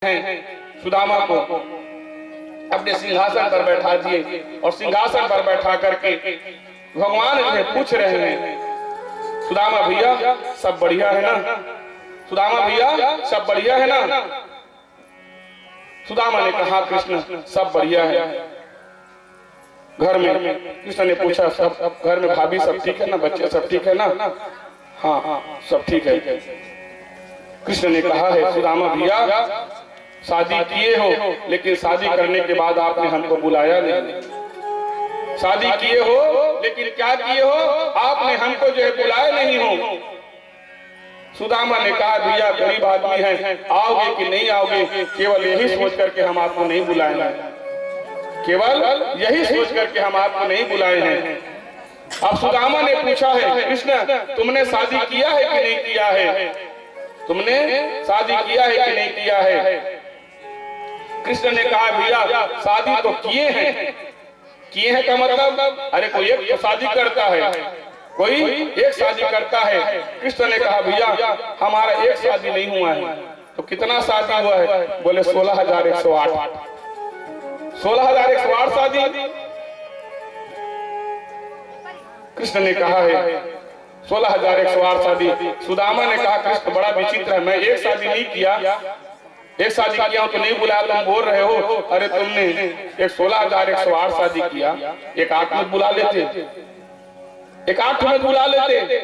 हैं सुदामा को अपने सिंहासन पर बैठा दिए और सिंहासन पर बैठा करके भगवान इन्हें पूछ रहे हैं, सुदामा भैया सब बढ़िया है ना? सुदामा भैया सब बढ़िया है ना? सुदामा ने कहा कृष्ण सब बढ़िया है। घर में कृष्ण ने पूछा सब घर में भाभी सब ठीक है ना? बच्चे सब ठीक है ना? हाँ हाँ सब ठीक है। कृष्ण ने कहा है सुदामा भैया शादी किए हो लेकिन शादी करने के बाद आपने हमको बुलाया नहीं। शादी किए हो लेकिन क्या किए हो, आपने हमको जो है बुलाया नहीं हो। सुदामा ने कहा भैया गरीब आदमी है, आओगे कि नहीं आओगे केवल यही सोच करके हम आपको नहीं बुलाए हैं, केवल यही सोच करके हम आपको नहीं बुलाए हैं। अब सुदामा ने पूछा है कृष्ण तुमने शादी किया है कि नहीं किया है? तुमने शादी किया है कि नहीं किया है? कृष्ण ने कहा भैया शादी तो किए हैं। किए हैं का मतलब अरे कोई एक तो शादी करता है, कोई एक शादी करता है। कृष्ण ने कहा भैया हमारा एक शादी नहीं हुआ है। तो कितना शादी हुआ है? बोले 16,108। 16,108 शादी। कृष्ण ने कहा है 16,108 शादी। सुदामा ने कहा कृष्ण बड़ा विचित्र है, मैं एक शादी नहीं किया, एक शादी किया तो नहीं बुलाया, तुम बोल रहे हो अरे तुमने एक 16,108 शादी किया, एक 8 में बुला लेते, एक 8 में बुला लेते।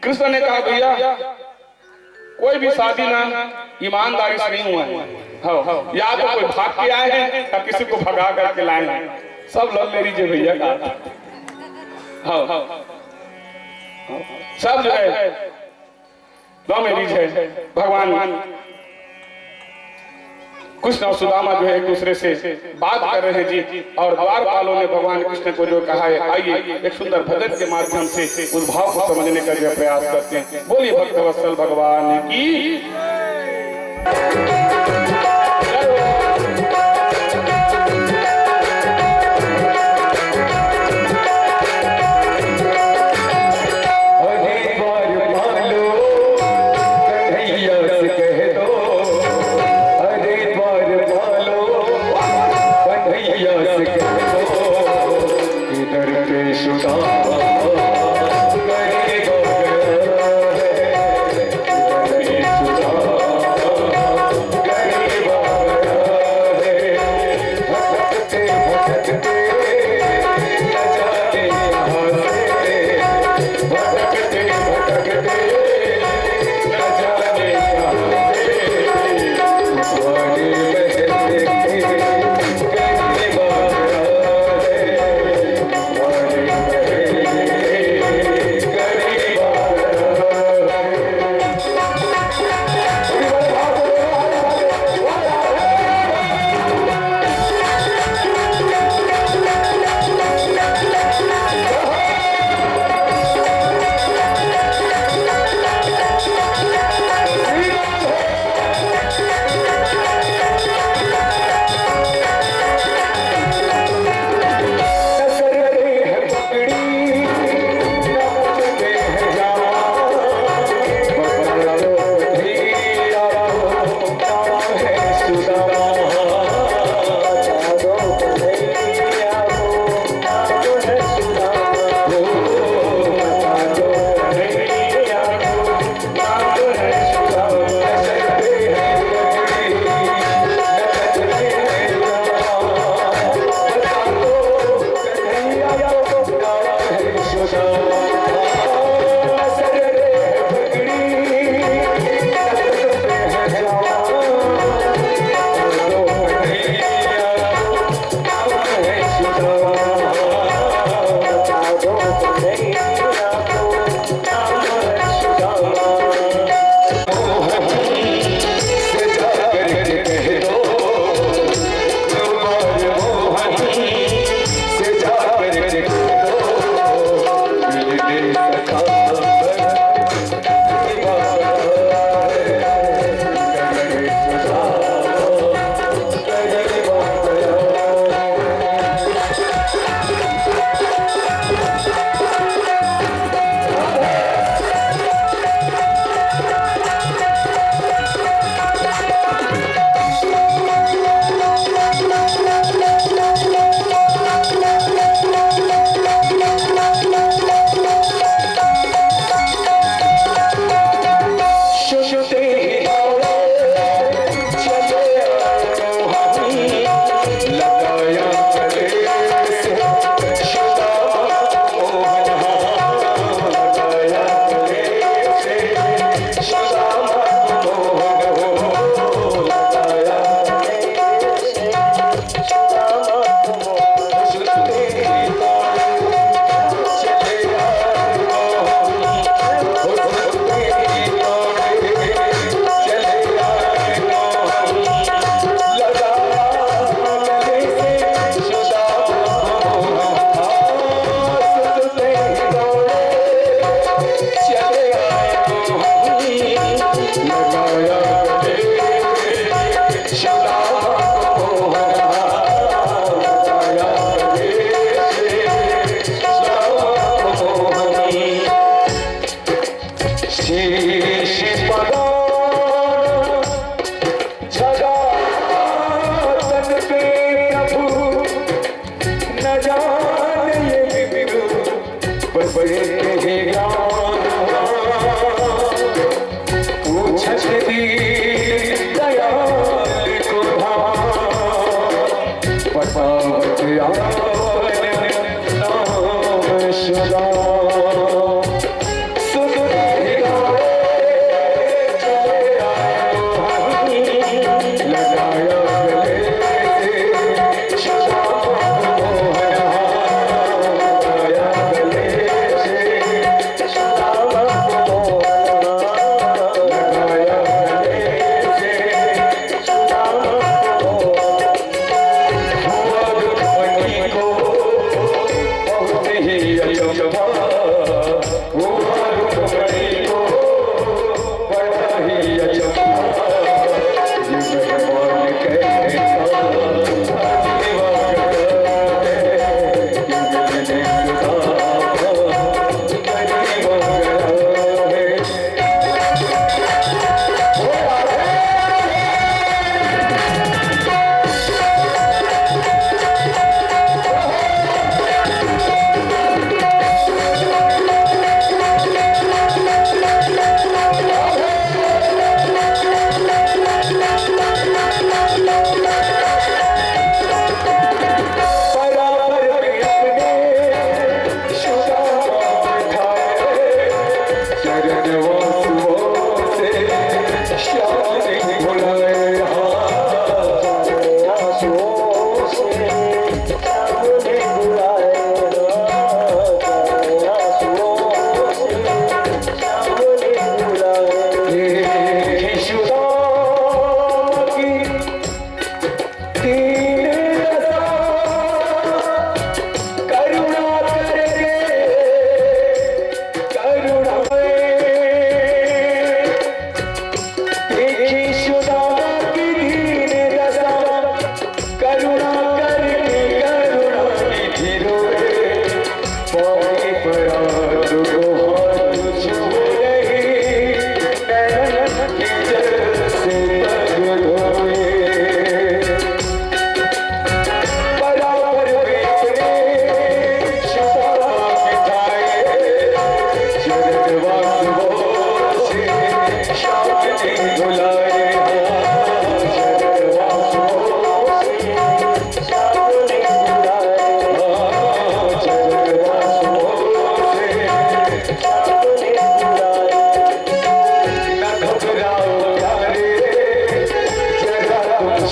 कृष्ण ने कहा भैया कोई भी शादी ना ईमानदारी से नहीं हुआ है, या तो कोई भाग के आए हैं या किसी को भगा करके लाए हैं। सब लव मैरिज है भैया का, सब जो है लव मैरिज है। भगवान कृष्ण और सुदामा जो है एक दूसरे से बात कर रहे हैं जी, और द्वारपालों ने भगवान कृष्ण को जो कहा है आइए एक सुंदर भजन के माध्यम से उस भाव को समझने का जो प्रयास करते हैं। बोलिए भक्तवत्सल भगवान की। सुधा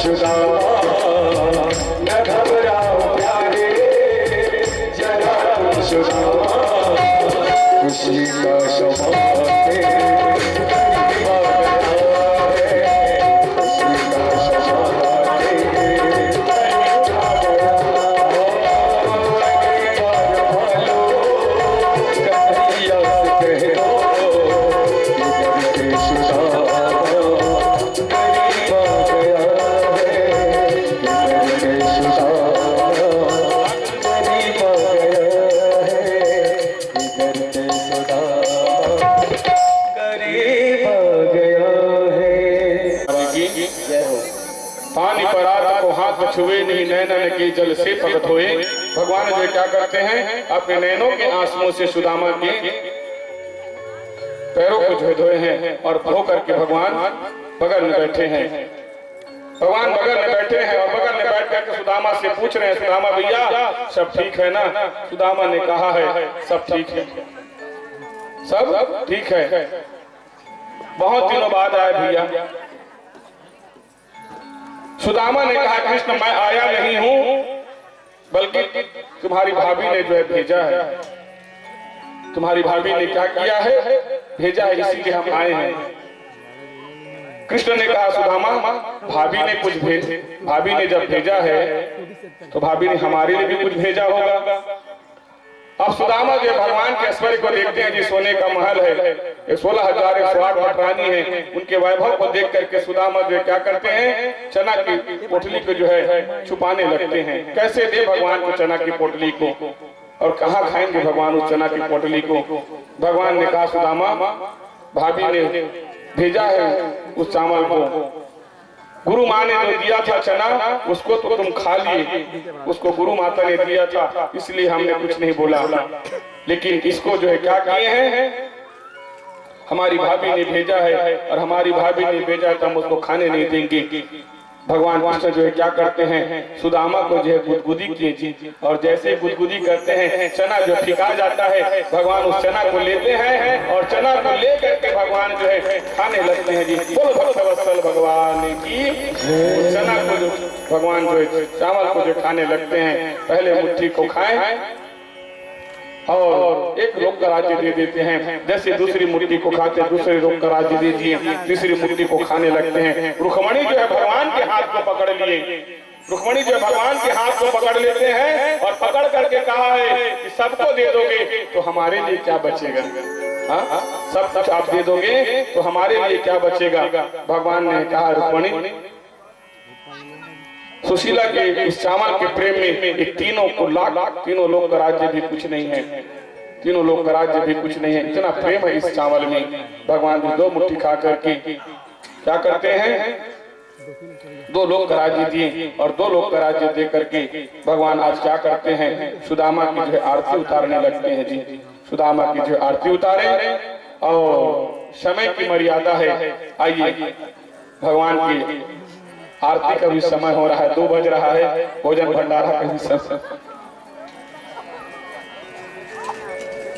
सुदामा न घबराओ प्यारे जरा तुम सुदामा खुशी का समा पानी पर आत को हाथ में छुए नहीं नैनन के जल से पगत होए। भगवान जो क्या करते हैं अपने नैनों के आंसुओं से सुदामा के पैरों को जो धोए हैं और धो करके भगवान बगल में बैठे हैं। भगवान बगल में बैठे हैं और बगल में बैठ करके सुदामा से पूछ रहे हैं, सुदामा भैया सब ठीक है ना? सुदामा ने कहा है सब ठीक है, सब ठीक है। बहुत दिनों बाद आए भैया। सुदामा ने कहा कृष्ण मैं आया नहीं हूं बल्कि तुम्हारी भाभी ने जो है भेजा है। तुम्हारी भाभी ने क्या किया है? भेजा है, इसीलिए हम आए हैं। कृष्ण ने कहा सुदामा भाभी ने कुछ भाभी ने जब भेजा है तो भाभी ने हमारे लिए भी कुछ भेजा होगा। अब सुदामा जो भगवान के ऐश्वर्य को देखते हैं, जी सोने का महल है, 16,108 भटरानी है, उनके वैभव को देख करके सुदामा जो क्या करते हैं चना की पोटली को जो है छुपाने लगते हैं। कैसे दे भगवान को चना की पोटली को और कहाँ खाएंगे भगवान उस चना की पोटली को? भगवान ने कहा सुदामा भाभी ने भेजा है उस चावल को, गुरु माँ ने जो दिया था चना उसको तो तुम खा लिए, उसको गुरु माता ने दिया था इसलिए हमने कुछ नहीं बोला। लेकिन इसको जो है क्या किए हैं हमारी भाभी ने भेजा है और हमारी भाभी ने भेजा तो हम उसको खाने नहीं देंगे। भगवान कृष्ण जो है क्या करते हैं सुदामा को जो है गुदगुदी कीजिए और जैसे गुदगुदी करते हैं चना जो ठिका जाता है, भगवान उस चना को लेते हैं और चना को ले करके भगवान जो है खाने लगते हैं। जी बोलो भक्तवत्सल भगवान की। चना को जो भगवान जो है चावल को जो खाने लगते हैं, पहले मुट्ठी को खाएं और एक लोग का राज्य दे देते हैं, जैसे दूसरी मुट्ठी को खाते दूसरे लोग का राज्य दे दिए, तीसरी मुट्ठी को खाने लगते हैं। रुक्मणी जो है भगवान के हाथ को पकड़ लिए, रुक्मणी जो भगवान के हाथ को पकड़ लेते हैं और पकड़ करके कहा है कि सबको दे दोगे तो हमारे लिए क्या बचेगा? हाँ सब कुछ आप दे दोगे तो हमारे लिए क्या बचेगा? भगवान ने कहा रुक्मणी सुशीला के इस चावल के प्रेम में एक तीनों लोग का राज्य भी कुछ नहीं है, तीनों लोग का राज्य भी कुछ नहीं है, इतना प्रेम है इस चावल में। भगवान जी 2 मुट्ठी खा करके क्या करते हैं 2 लोग का राज्य दिए और 2 लोग का राज्य दे करके भगवान आज क्या करते हैं सुदामा की जो है आरती उतारने लगते हैं। जी सुदामा की जो आरती उतारे और समय की मर्यादा है, आइए भगवान की आरती का भी समय हो रहा है, 2 बज रहा है, भोजन भंडारा का भी समय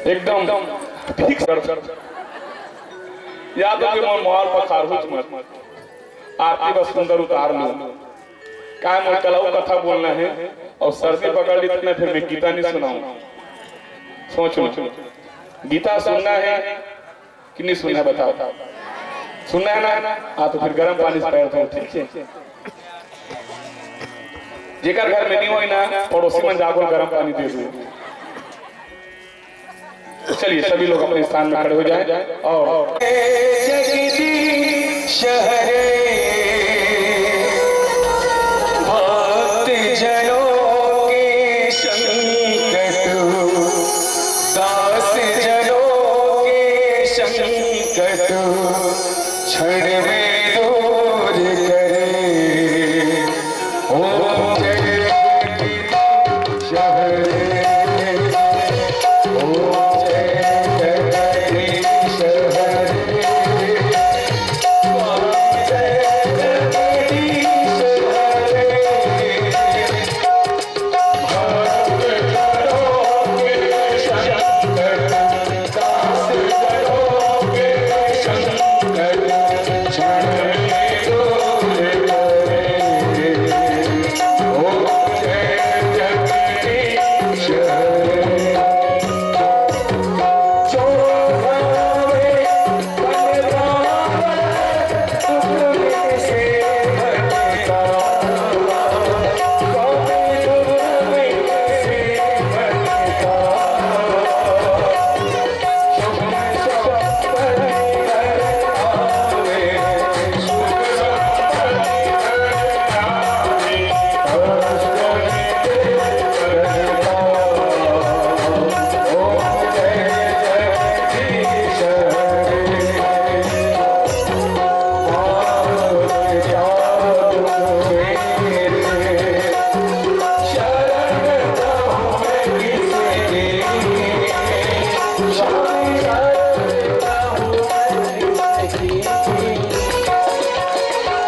एकदम ठीक याद हो कि मोबाइल पर खारहुच मत आरती बस सुंदर उतार लो। क्या मैं कलाऊ कथा बोलना है और सर्दी पकड़ ली तो मैं फिर मैं गीता नहीं सुनाऊं। सोचो गीता सुनना है कि नहीं सुनना है बताओ? सुनना है ना? हाँ तो फिर गर्म पानी से पैर धो, ठीक है? जेकर घर में नहीं हो ना पड़ोसी मन जाकर गर्म पानी दे दो। चलिए सभी लोग अपने स्थान में खड़े हो जाएं और जगदीश हरे भक्त जनों के संकट दास जनों के संकट क्षण में दूर करे। ओम जगदीश हरे जय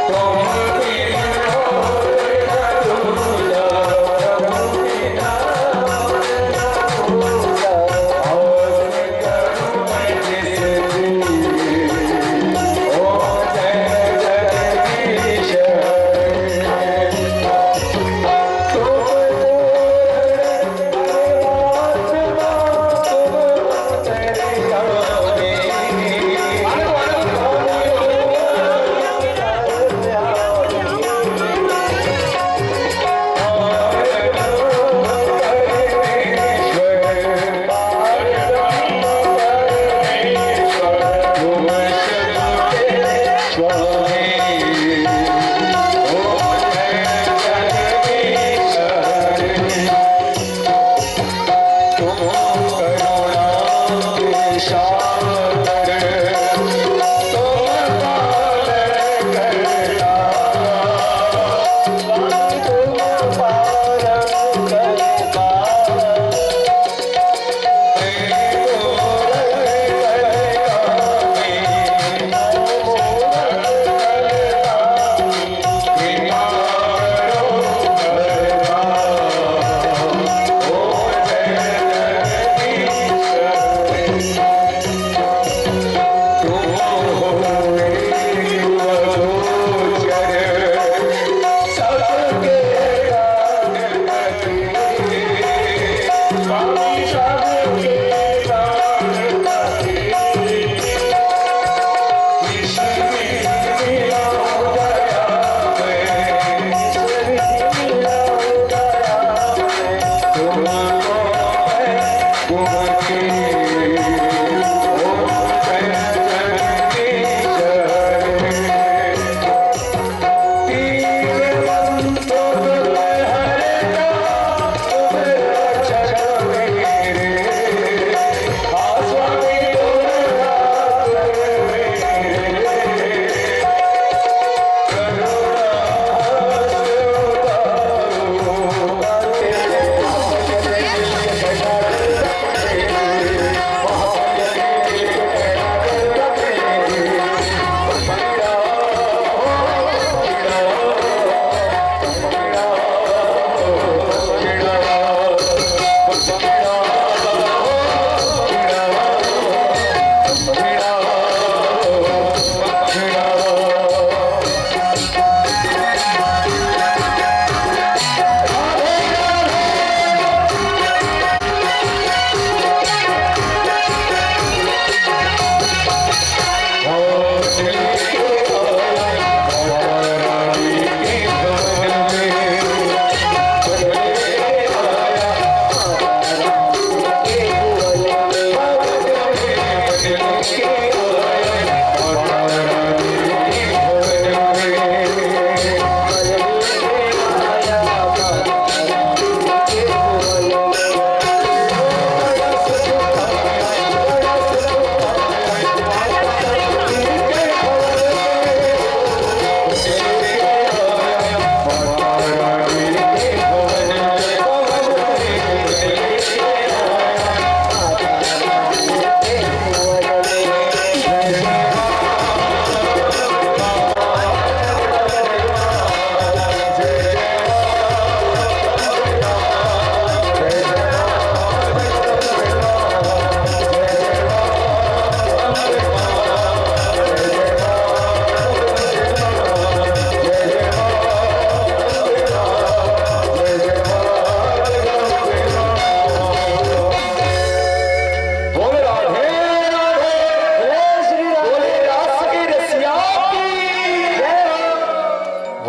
के